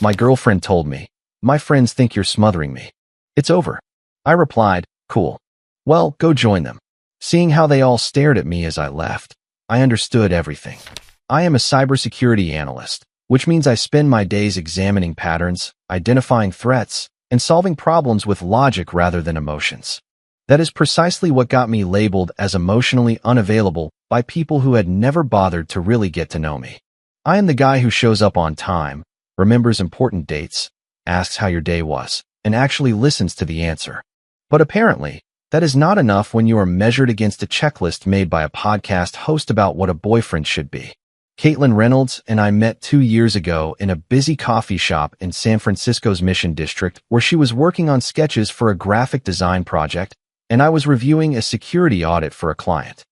My girlfriend told me, "My friends think you're smothering me. It's over." I replied, "Cool. Well, go join them." Seeing how they all stared at me as I left, I understood everything. I am a cybersecurity analyst, which means I spend my days examining patterns, identifying threats, and solving problems with logic rather than emotions. That is precisely what got me labeled as emotionally unavailable by people who had never bothered to really get to know me. I am the guy who shows up on time, remembers important dates, asks how your day was, and actually listens to the answer. But apparently, that is not enough when you are measured against a checklist made by a podcast host about what a boyfriend should be. Caitlin Reynolds and I met 2 years ago in a busy coffee shop in San Francisco's Mission District where she was working on sketches for a graphic design project and I was reviewing a security audit for a client.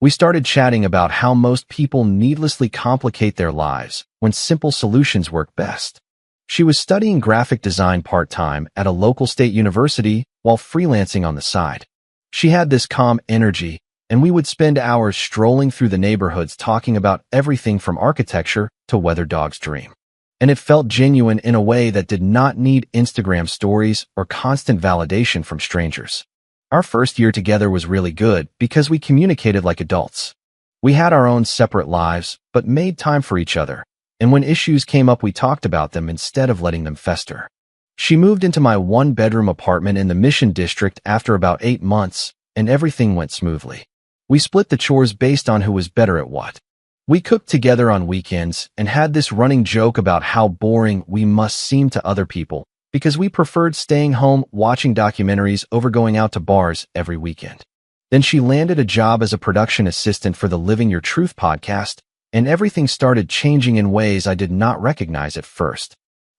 We started chatting about how most people needlessly complicate their lives when simple solutions work best. She was studying graphic design part-time at a local state university while freelancing on the side. She had this calm energy, and we would spend hours strolling through the neighborhoods talking about everything from architecture to whether dogs dream. And it felt genuine in a way that did not need Instagram stories or constant validation from strangers. Our first year together was really good because we communicated like adults. We had our own separate lives, but made time for each other. And when issues came up, we talked about them instead of letting them fester. She moved into my one-bedroom apartment in the Mission District after about 8 months, and everything went smoothly. We split the chores based on who was better at what. We cooked together on weekends and had this running joke about how boring we must seem to other people because we preferred staying home watching documentaries over going out to bars every weekend. Then she landed a job as a production assistant for the Living Your Truth podcast, and everything started changing in ways I did not recognize at first.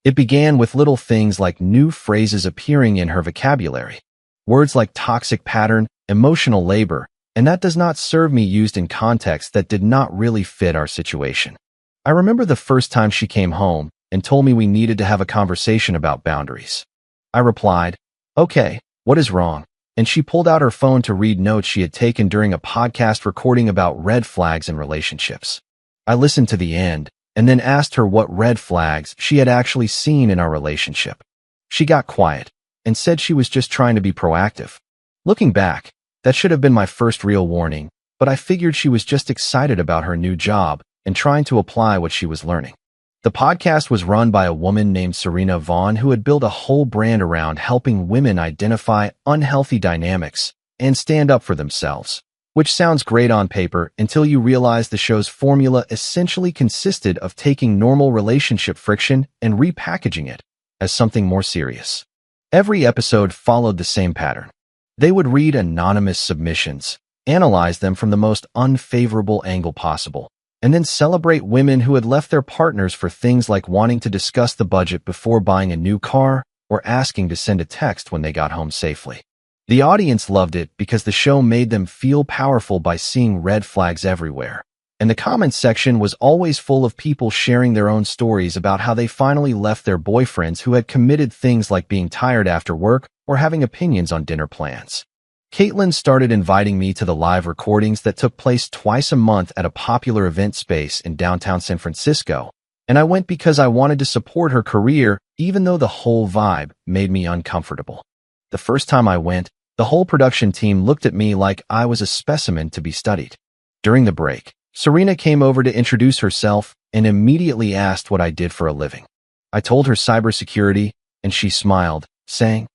It began with little things like new phrases appearing in her vocabulary. Words like toxic pattern, emotional labor, and that does not serve me used in context that did not really fit our situation. I remember the first time she came home and told me we needed to have a conversation about boundaries. I replied, "Okay, what is wrong?" And she pulled out her phone to read notes she had taken during a podcast recording about red flags in relationships. I listened to the end and then asked her what red flags she had actually seen in our relationship. She got quiet and said she was just trying to be proactive. Looking back, that should have been my first real warning, but I figured she was just excited about her new job and trying to apply what she was learning. The podcast was run by a woman named Serena Vaughn who had built a whole brand around helping women identify unhealthy dynamics and stand up for themselves, which sounds great on paper until you realize the show's formula essentially consisted of taking normal relationship friction and repackaging it as something more serious. Every episode followed the same pattern. They would read anonymous submissions, analyze them from the most unfavorable angle possible, and then celebrate women who had left their partners for things like wanting to discuss the budget before buying a new car or asking to send a text when they got home safely. The audience loved it because the show made them feel powerful by seeing red flags everywhere. And the comments section was always full of people sharing their own stories about how they finally left their boyfriends who had committed things like being tired after work or having opinions on dinner plans. Caitlin started inviting me to the live recordings that took place twice a month at a popular event space in downtown San Francisco, and I went because I wanted to support her career even though the whole vibe made me uncomfortable. The first time I went, the whole production team looked at me like I was a specimen to be studied. During the break, Serena came over to introduce herself and immediately asked what I did for a living. I told her cybersecurity, and she smiled, saying,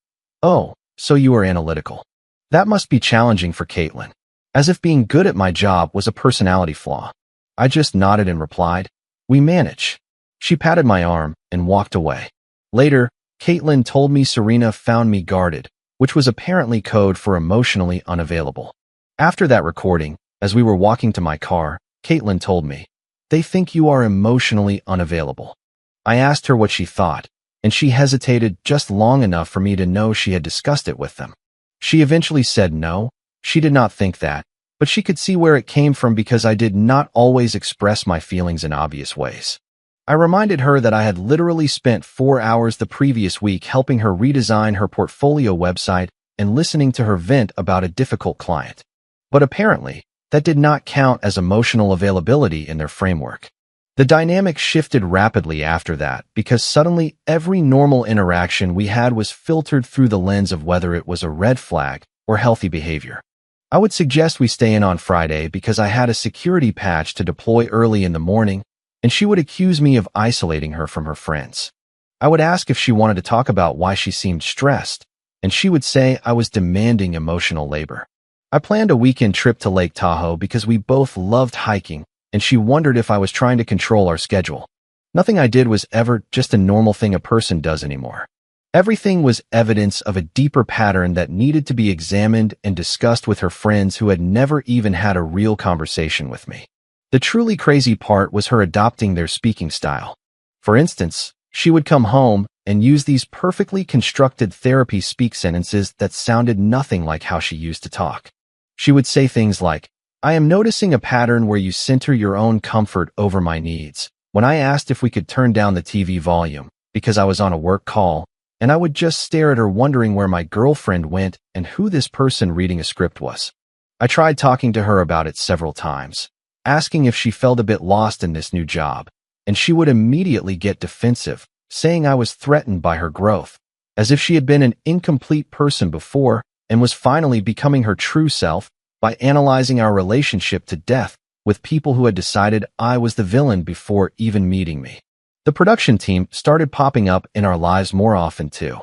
"Oh, so you are analytical." That must be challenging for Caitlin, as if being good at my job was a personality flaw. I just nodded and replied, "We manage." She patted my arm and walked away. Later, Caitlin told me Serena found me guarded, which was apparently code for emotionally unavailable. After that recording, as we were walking to my car, Caitlin told me, "They think you are emotionally unavailable." I asked her what she thought, and she hesitated just long enough for me to know she had discussed it with them. She eventually said no, she did not think that, but she could see where it came from because I did not always express my feelings in obvious ways. I reminded her that I had literally spent 4 hours the previous week helping her redesign her portfolio website and listening to her vent about a difficult client. But apparently, that did not count as emotional availability in their framework. The dynamic shifted rapidly after that because suddenly every normal interaction we had was filtered through the lens of whether it was a red flag or healthy behavior. I would suggest we stay in on Friday because I had a security patch to deploy early in the morning, and she would accuse me of isolating her from her friends. I would ask if she wanted to talk about why she seemed stressed, and she would say I was demanding emotional labor. I planned a weekend trip to Lake Tahoe because we both loved hiking, and she wondered if I was trying to control our schedule. Nothing I did was ever just a normal thing a person does anymore. Everything was evidence of a deeper pattern that needed to be examined and discussed with her friends who had never even had a real conversation with me. The truly crazy part was her adopting their speaking style. For instance, she would come home and use these perfectly constructed therapy speak sentences that sounded nothing like how she used to talk. She would say things like, "I am noticing a pattern where you center your own comfort over my needs." When I asked if we could turn down the TV volume because I was on a work call, and I would just stare at her wondering where my girlfriend went and who this person reading a script was. I tried talking to her about it several times, asking if she felt a bit lost in this new job, and she would immediately get defensive, saying I was threatened by her growth, as if she had been an incomplete person before and was finally becoming her true self by analyzing our relationship to death with people who had decided I was the villain before even meeting me. The production team started popping up in our lives more often too.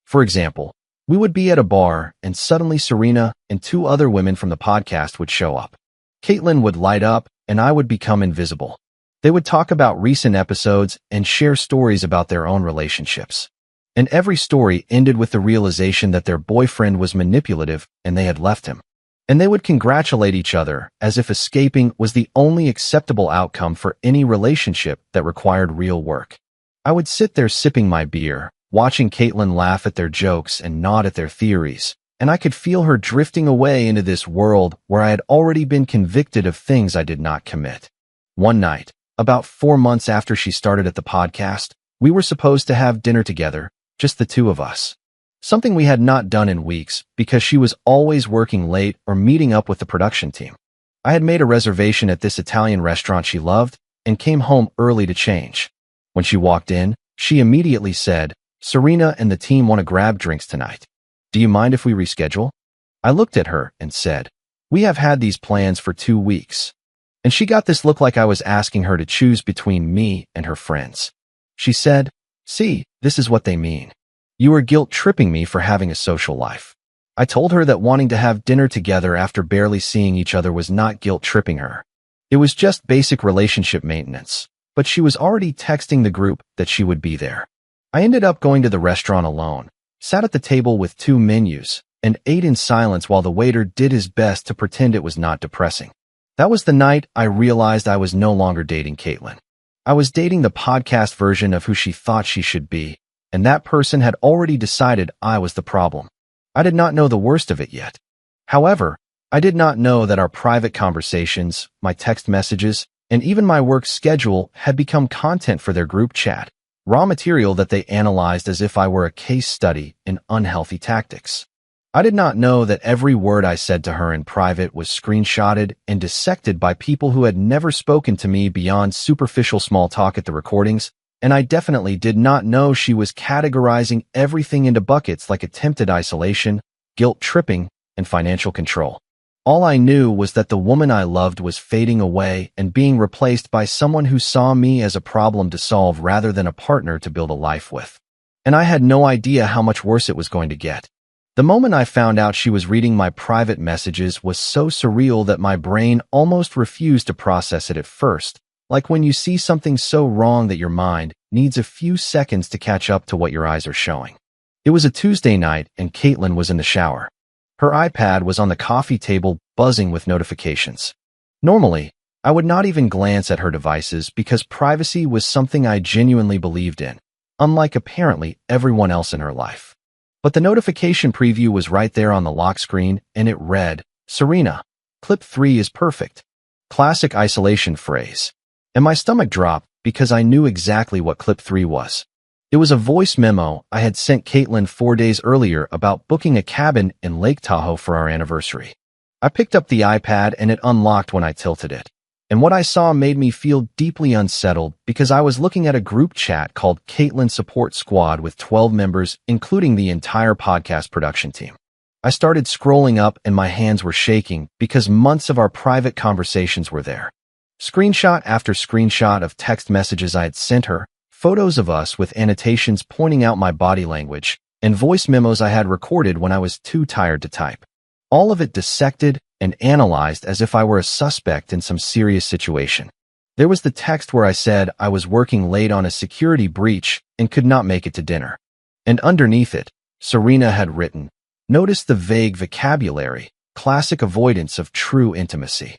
For example, we would be at a bar and suddenly Serena and two other women from the podcast would show up. Caitlin would light up and I would become invisible. They would talk about recent episodes and share stories about their own relationships. And every story ended with the realization that their boyfriend was manipulative and they had left him. And they would congratulate each other as if escaping was the only acceptable outcome for any relationship that required real work. I would sit there sipping my beer, watching Caitlin laugh at their jokes and nod at their theories, and I could feel her drifting away into this world where I had already been convicted of things I did not commit. One night, about 4 months after she started at the podcast, we were supposed to have dinner together, just the two of us. Something we had not done in weeks because she was always working late or meeting up with the production team. I had made a reservation at this Italian restaurant she loved and came home early to change. When she walked in, she immediately said, "Serena and the team want to grab drinks tonight. Do you mind if we reschedule?" I looked at her and said, "We have had these plans for 2 weeks." And she got this look like I was asking her to choose between me and her friends. She said, "See, this is what they mean. You are guilt-tripping me for having a social life." I told her that wanting to have dinner together after barely seeing each other was not guilt-tripping her. It was just basic relationship maintenance, but she was already texting the group that she would be there. I ended up going to the restaurant alone, sat at the table with 2 menus, and ate in silence while the waiter did his best to pretend it was not depressing. That was the night I realized I was no longer dating Caitlin. I was dating the podcast version of who she thought she should be, and that person had already decided I was the problem. I did not know the worst of it yet. However, I did not know that our private conversations, my text messages, and even my work schedule had become content for their group chat, raw material that they analyzed as if I were a case study in unhealthy tactics. I did not know that every word I said to her in private was screenshotted and dissected by people who had never spoken to me beyond superficial small talk at the recordings, and I definitely did not know she was categorizing everything into buckets like attempted isolation, guilt-tripping, and financial control. All I knew was that the woman I loved was fading away and being replaced by someone who saw me as a problem to solve rather than a partner to build a life with. And I had no idea how much worse it was going to get. The moment I found out she was reading my private messages was so surreal that my brain almost refused to process it at first, like when you see something so wrong that your mind needs a few seconds to catch up to what your eyes are showing. It was a Tuesday night and Caitlin was in the shower. Her iPad was on the coffee table buzzing with notifications. Normally, I would not even glance at her devices because privacy was something I genuinely believed in, unlike apparently everyone else in her life. But the notification preview was right there on the lock screen and it read, "Serena, clip 3 is perfect." Classic isolation phrase. And my stomach dropped because I knew exactly what clip 3 was. It was a voice memo I had sent Caitlin 4 days earlier about booking a cabin in Lake Tahoe for our anniversary. I picked up the iPad and it unlocked when I tilted it. And what I saw made me feel deeply unsettled because I was looking at a group chat called Caitlin Support Squad with 12 members, including the entire podcast production team. I started scrolling up and my hands were shaking because months of our private conversations were there. Screenshot after screenshot of text messages I had sent her, photos of us with annotations pointing out my body language, and voice memos I had recorded when I was too tired to type. All of it dissected and analyzed as if I were a suspect in some serious situation. There was the text where I said I was working late on a security breach and could not make it to dinner. And underneath it, Serena had written, "Notice the vague vocabulary, classic avoidance of true intimacy."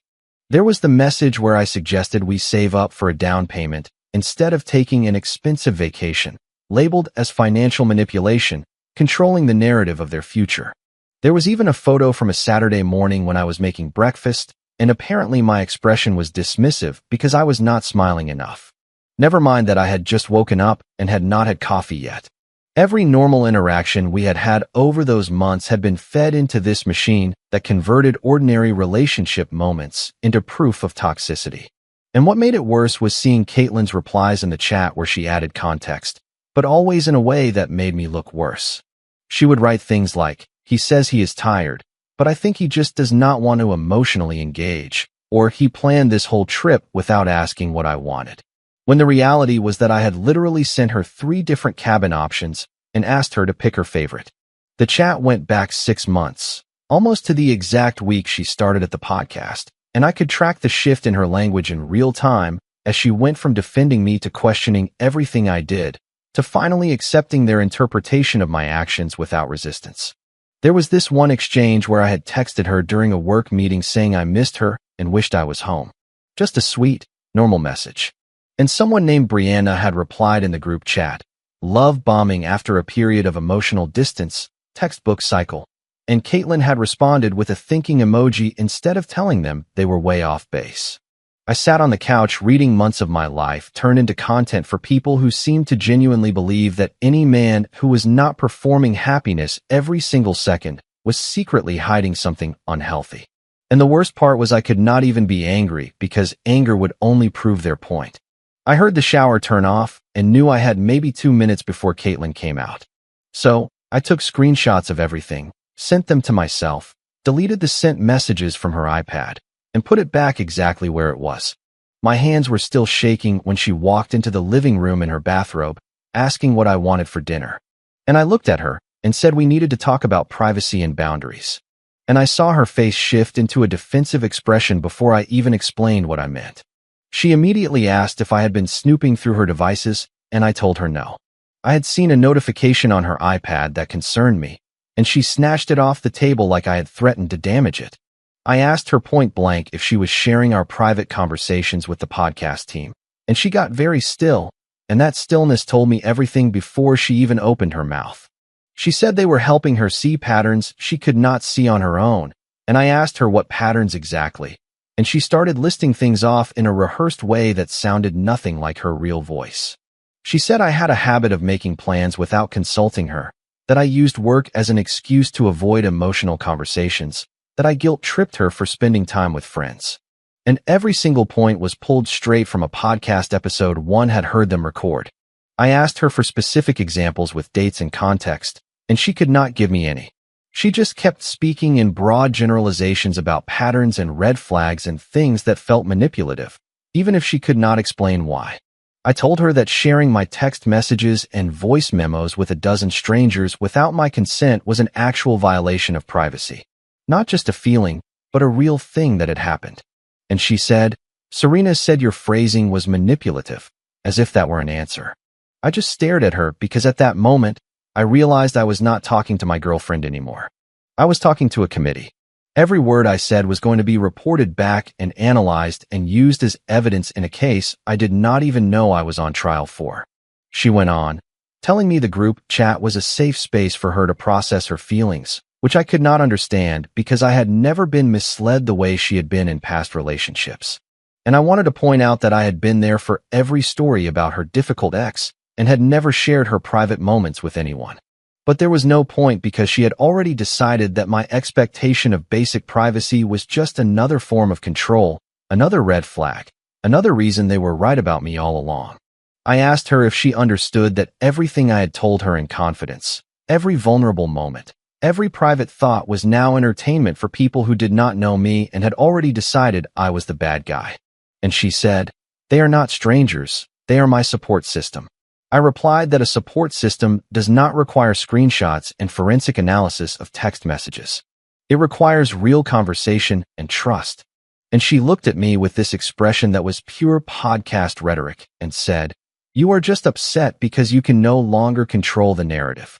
There was the message where I suggested we save up for a down payment instead of taking an expensive vacation, labeled as financial manipulation, controlling the narrative of their future. There was even a photo from a Saturday morning when I was making breakfast, and apparently my expression was dismissive because I was not smiling enough. Never mind that I had just woken up and had not had coffee yet. Every normal interaction we had had over those months had been fed into this machine that converted ordinary relationship moments into proof of toxicity. And what made it worse was seeing Caitlin's replies in the chat where she added context, but always in a way that made me look worse. She would write things like, "He says he is tired, but I think he just does not want to emotionally engage," or "He planned this whole trip without asking what I wanted." When the reality was that I had literally sent her 3 different cabin options and asked her to pick her favorite. The chat went back 6 months, almost to the exact week she started at the podcast, and I could track the shift in her language in real time as she went from defending me to questioning everything I did, to finally accepting their interpretation of my actions without resistance. There was this one exchange where I had texted her during a work meeting saying I missed her and wished I was home. Just a sweet, normal message. And someone named Brianna had replied in the group chat, "Love bombing after a period of emotional distance, textbook cycle." And Caitlin had responded with a thinking emoji instead of telling them they were way off base. I sat on the couch reading months of my life turn into content for people who seemed to genuinely believe that any man who was not performing happiness every single second was secretly hiding something unhealthy. And the worst part was I could not even be angry because anger would only prove their point. I heard the shower turn off and knew I had maybe 2 minutes before Caitlin came out. So I took screenshots of everything, sent them to myself, deleted the sent messages from her iPad, and put it back exactly where it was. My hands were still shaking when she walked into the living room in her bathrobe, asking what I wanted for dinner. And I looked at her and said we needed to talk about privacy and boundaries. And I saw her face shift into a defensive expression before I even explained what I meant. She immediately asked if I had been snooping through her devices, and I told her no. I had seen a notification on her iPad that concerned me, and she snatched it off the table like I had threatened to damage it. I asked her point blank if she was sharing our private conversations with the podcast team, and she got very still, and that stillness told me everything before she even opened her mouth. She said they were helping her see patterns she could not see on her own, and I asked her what patterns exactly, and she started listing things off in a rehearsed way that sounded nothing like her real voice. She said I had a habit of making plans without consulting her, that I used work as an excuse to avoid emotional conversations, that I guilt-tripped her for spending time with friends. And every single point was pulled straight from a podcast episode one had heard them record. I asked her for specific examples with dates and context, and she could not give me any. She just kept speaking in broad generalizations about patterns and red flags and things that felt manipulative, even if she could not explain why. I told her that sharing my text messages and voice memos with a dozen strangers without my consent was an actual violation of privacy. Not just a feeling, but a real thing that had happened. And she said, "Serena said your phrasing was manipulative," as if that were an answer. I just stared at her because at that moment, I realized I was not talking to my girlfriend anymore. I was talking to a committee. Every word I said was going to be reported back and analyzed and used as evidence in a case I did not even know I was on trial for. She went on, telling me the group chat was a safe space for her to process her feelings, which I could not understand because I had never been misled the way she had been in past relationships. And I wanted to point out that I had been there for every story about her difficult ex and had never shared her private moments with anyone. But there was no point because she had already decided that my expectation of basic privacy was just another form of control, Another red flag. Another reason they were right about me all along. I asked her if she understood that everything I had told her in confidence, every vulnerable moment, every private thought was now entertainment for people who did not know me and had already decided I was the bad guy. And she said, "They are not strangers, they are my support system." I replied that a support system does not require screenshots and forensic analysis of text messages. It requires real conversation and trust. And she looked at me with this expression that was pure podcast rhetoric and said, "You are just upset because you can no longer control the narrative."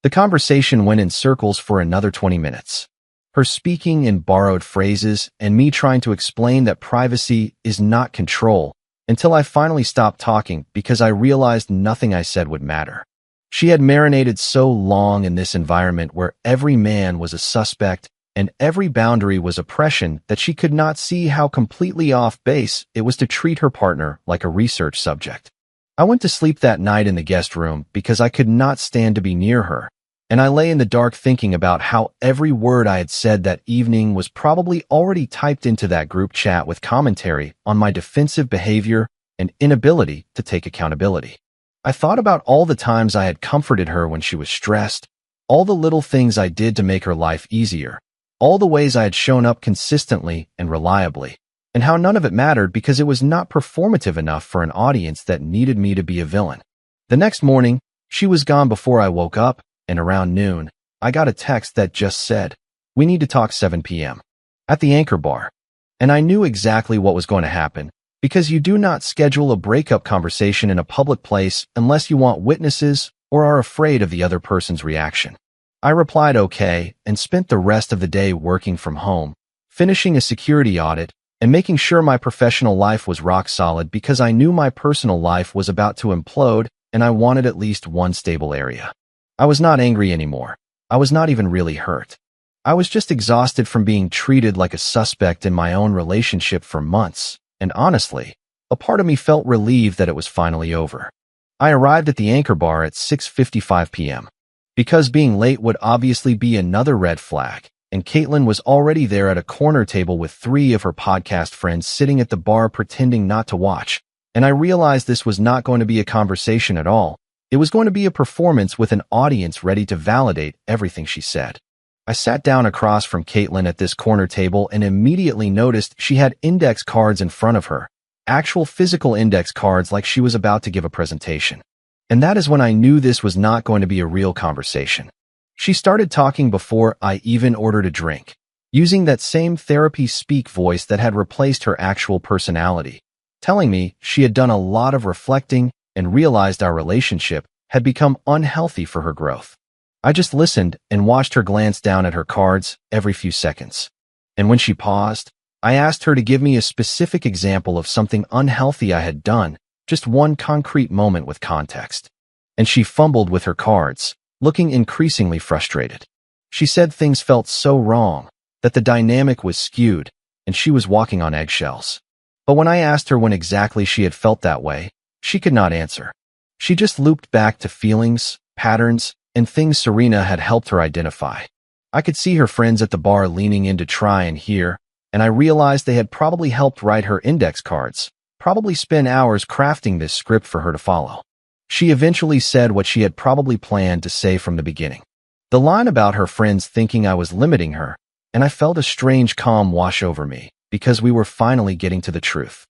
The conversation went in circles for another 20 minutes. Her speaking in borrowed phrases and me trying to explain that privacy is not control until I finally stopped talking because I realized nothing I said would matter. She had marinated so long in this environment where every man was a suspect and every boundary was oppression that she could not see how completely off base it was to treat her partner like a research subject. I went to sleep that night in the guest room because I could not stand to be near her, and I lay in the dark thinking about how every word I had said that evening was probably already typed into that group chat with commentary on my defensive behavior and inability to take accountability. I thought about all the times I had comforted her when she was stressed, all the little things I did to make her life easier, all the ways I had shown up consistently and reliably, and how none of it mattered because it was not performative enough for an audience that needed me to be a villain. The next morning, she was gone before I woke up, and around noon, I got a text that just said, "We need to talk 7 p.m. at the Anchor Bar." And I knew exactly what was going to happen, because you do not schedule a breakup conversation in a public place unless you want witnesses or are afraid of the other person's reaction. I replied okay and spent the rest of the day working from home, finishing a security audit, and making sure my professional life was rock solid because I knew my personal life was about to implode and I wanted at least one stable area. I was not angry anymore. I was not even really hurt. I was just exhausted from being treated like a suspect in my own relationship for months, and honestly, a part of me felt relieved that it was finally over. I arrived at the Anchor Bar at 6:55 p.m. because being late would obviously be another red flag, and Caitlin was already there at a corner table with 3 of her podcast friends sitting at the bar pretending not to watch, and I realized this was not going to be a conversation at all. It was going to be a performance with an audience ready to validate everything she said. I sat down across from Caitlin at this corner table and immediately noticed she had index cards in front of her, actual physical index cards like she was about to give a presentation. And that is when I knew this was not going to be a real conversation. She started talking before I even ordered a drink, using that same therapy speak voice that had replaced her actual personality, telling me she had done a lot of reflecting and realized our relationship had become unhealthy for her growth. I just listened and watched her glance down at her cards every few seconds. And when she paused, I asked her to give me a specific example of something unhealthy I had done, just one concrete moment with context. And she fumbled with her cards, looking increasingly frustrated. She said things felt so wrong, that the dynamic was skewed, and she was walking on eggshells. But when I asked her when exactly she had felt that way, she could not answer. She just looped back to feelings, patterns, and things Serena had helped her identify. I could see her friends at the bar leaning in to try and hear, and I realized they had probably helped write her index cards, probably spent hours crafting this script for her to follow. She eventually said what she had probably planned to say from the beginning. The line about her friends thinking I was limiting her, and I felt a strange calm wash over me, because we were finally getting to the truth.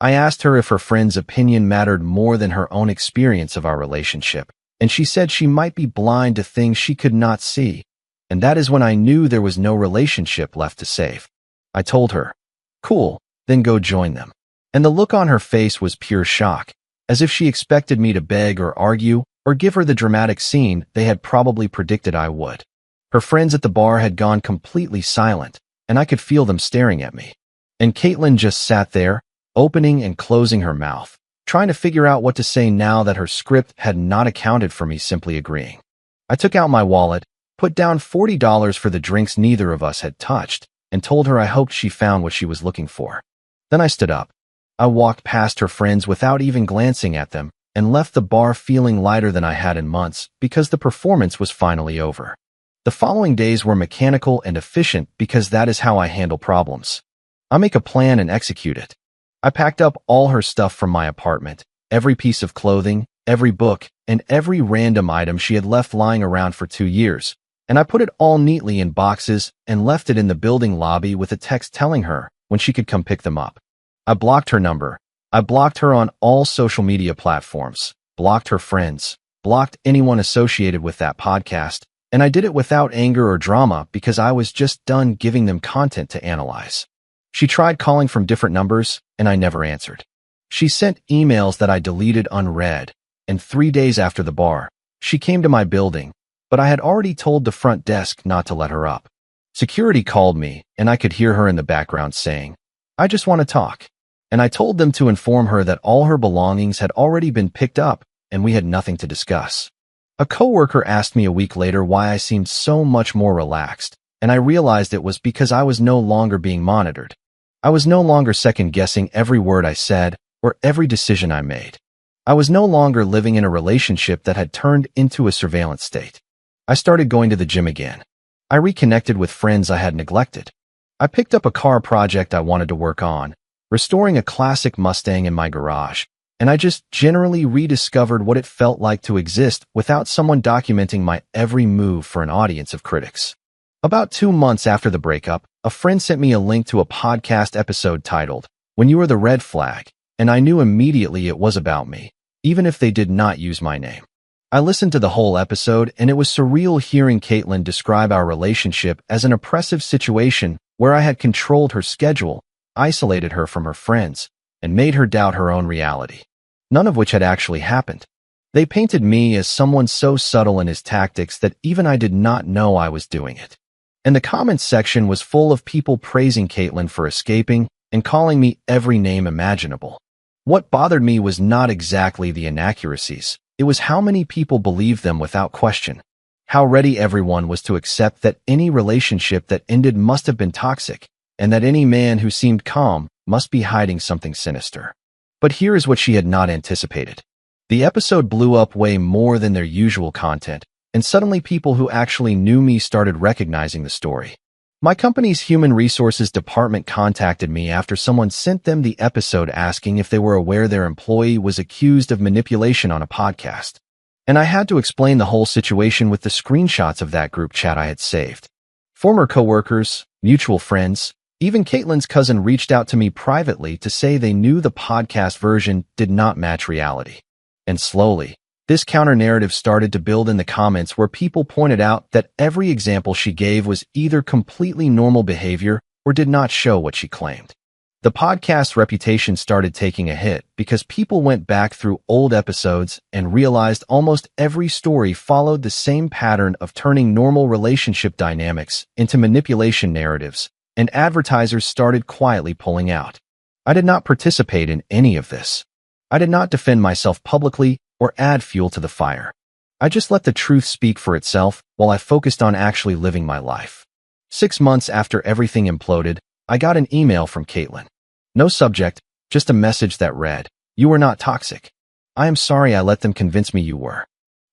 I asked her if her friend's opinion mattered more than her own experience of our relationship, and she said she might be blind to things she could not see, and that is when I knew there was no relationship left to save. I told her, "Cool, then go join them." And the look on her face was pure shock, as if she expected me to beg or argue or give her the dramatic scene they had probably predicted I would. Her friends at the bar had gone completely silent, and I could feel them staring at me. And Caitlin just sat there, opening and closing her mouth, trying to figure out what to say now that her script had not accounted for me simply agreeing. I took out my wallet, put down $40 for the drinks neither of us had touched, and told her I hoped she found what she was looking for. Then I stood up. I walked past her friends without even glancing at them and left the bar feeling lighter than I had in months because the performance was finally over. The following days were mechanical and efficient because that is how I handle problems. I make a plan and execute it. I packed up all her stuff from my apartment, every piece of clothing, every book, and every random item she had left lying around for 2 years, and I put it all neatly in boxes and left it in the building lobby with a text telling her when she could come pick them up. I blocked her number. I blocked her on all social media platforms, blocked her friends, blocked anyone associated with that podcast, and I did it without anger or drama because I was just done giving them content to analyze. She tried calling from different numbers, and I never answered. She sent emails that I deleted unread, and 3 days after the bar, she came to my building, but I had already told the front desk not to let her up. Security called me, and I could hear her in the background saying, "I just want to talk." And I told them to inform her that all her belongings had already been picked up, and we had nothing to discuss. A coworker asked me a week later why I seemed so much more relaxed, and I realized it was because I was no longer being monitored. I was no longer second-guessing every word I said or every decision I made. I was no longer living in a relationship that had turned into a surveillance state. I started going to the gym again. I reconnected with friends I had neglected. I picked up a car project I wanted to work on, restoring a classic Mustang in my garage, and I just generally rediscovered what it felt like to exist without someone documenting my every move for an audience of critics. About 2 months after the breakup, a friend sent me a link to a podcast episode titled, "When You Were the Red Flag," and I knew immediately it was about me, even if they did not use my name. I listened to the whole episode, and it was surreal hearing Caitlin describe our relationship as an oppressive situation where I had controlled her schedule, isolated her from her friends, and made her doubt her own reality, none of which had actually happened. They painted me as someone so subtle in his tactics that even I did not know I was doing it. And the comments section was full of people praising Caitlin for escaping and calling me every name imaginable. What bothered me was not exactly the inaccuracies. It was how many people believed them without question. How ready everyone was to accept that any relationship that ended must have been toxic, and that any man who seemed calm must be hiding something sinister. But here is what she had not anticipated. The episode blew up way more than their usual content, and suddenly people who actually knew me started recognizing the story. My company's human resources department contacted me after someone sent them the episode asking if they were aware their employee was accused of manipulation on a podcast. And I had to explain the whole situation with the screenshots of that group chat I had saved. Former coworkers, mutual friends, even Caitlin's cousin reached out to me privately to say they knew the podcast version did not match reality. And slowly, this counter-narrative started to build in the comments where people pointed out that every example she gave was either completely normal behavior or did not show what she claimed. The podcast's reputation started taking a hit because people went back through old episodes and realized almost every story followed the same pattern of turning normal relationship dynamics into manipulation narratives, and advertisers started quietly pulling out. I did not participate in any of this. I did not defend myself publicly or add fuel to the fire. I just let the truth speak for itself while I focused on actually living my life. 6 months after everything imploded, I got an email from Caitlin. No subject, just a message that read, "You were not toxic. I am sorry I let them convince me you were."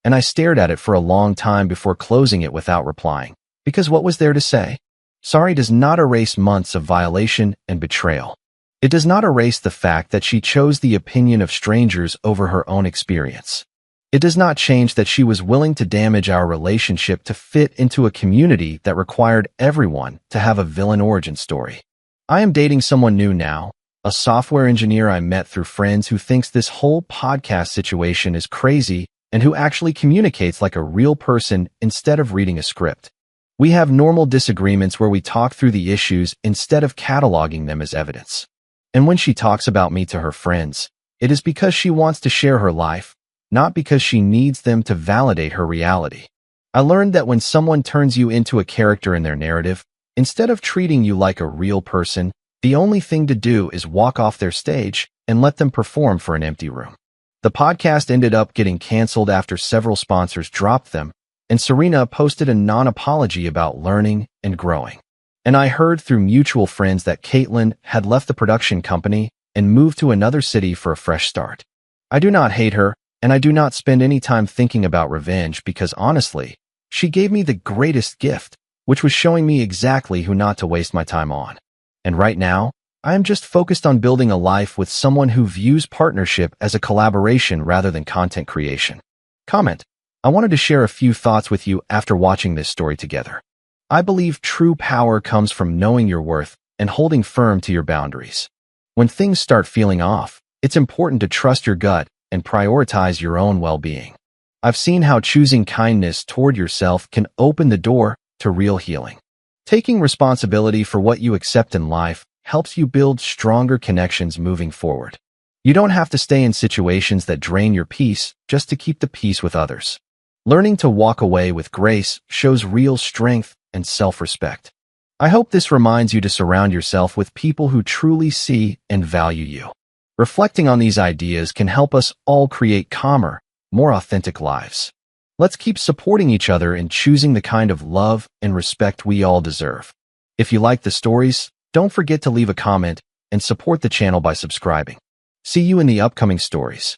And I stared at it for a long time before closing it without replying. Because what was there to say? Sorry does not erase months of violation and betrayal. It does not erase the fact that she chose the opinion of strangers over her own experience. It does not change that she was willing to damage our relationship to fit into a community that required everyone to have a villain origin story. I am dating someone new now, a software engineer I met through friends who thinks this whole podcast situation is crazy and who actually communicates like a real person instead of reading a script. We have normal disagreements where we talk through the issues instead of cataloging them as evidence. And when she talks about me to her friends, it is because she wants to share her life, not because she needs them to validate her reality. I learned that when someone turns you into a character in their narrative, instead of treating you like a real person, the only thing to do is walk off their stage and let them perform for an empty room. The podcast ended up getting canceled after several sponsors dropped them, and Serena posted a non-apology about learning and growing. And I heard through mutual friends that Caitlin had left the production company and moved to another city for a fresh start. I do not hate her, and I do not spend any time thinking about revenge because honestly, she gave me the greatest gift, which was showing me exactly who not to waste my time on. And right now, I am just focused on building a life with someone who views partnership as a collaboration rather than content creation. Comment. I wanted to share a few thoughts with you after watching this story together. I believe true power comes from knowing your worth and holding firm to your boundaries. When things start feeling off, it's important to trust your gut and prioritize your own well-being. I've seen how choosing kindness toward yourself can open the door to real healing. Taking responsibility for what you accept in life helps you build stronger connections moving forward. You don't have to stay in situations that drain your peace just to keep the peace with others. Learning to walk away with grace shows real strength and self-respect. I hope this reminds you to surround yourself with people who truly see and value you. Reflecting on these ideas can help us all create calmer, more authentic lives. Let's keep supporting each other and choosing the kind of love and respect we all deserve. If you like the stories, don't forget to leave a comment and support the channel by subscribing. See you in the upcoming stories.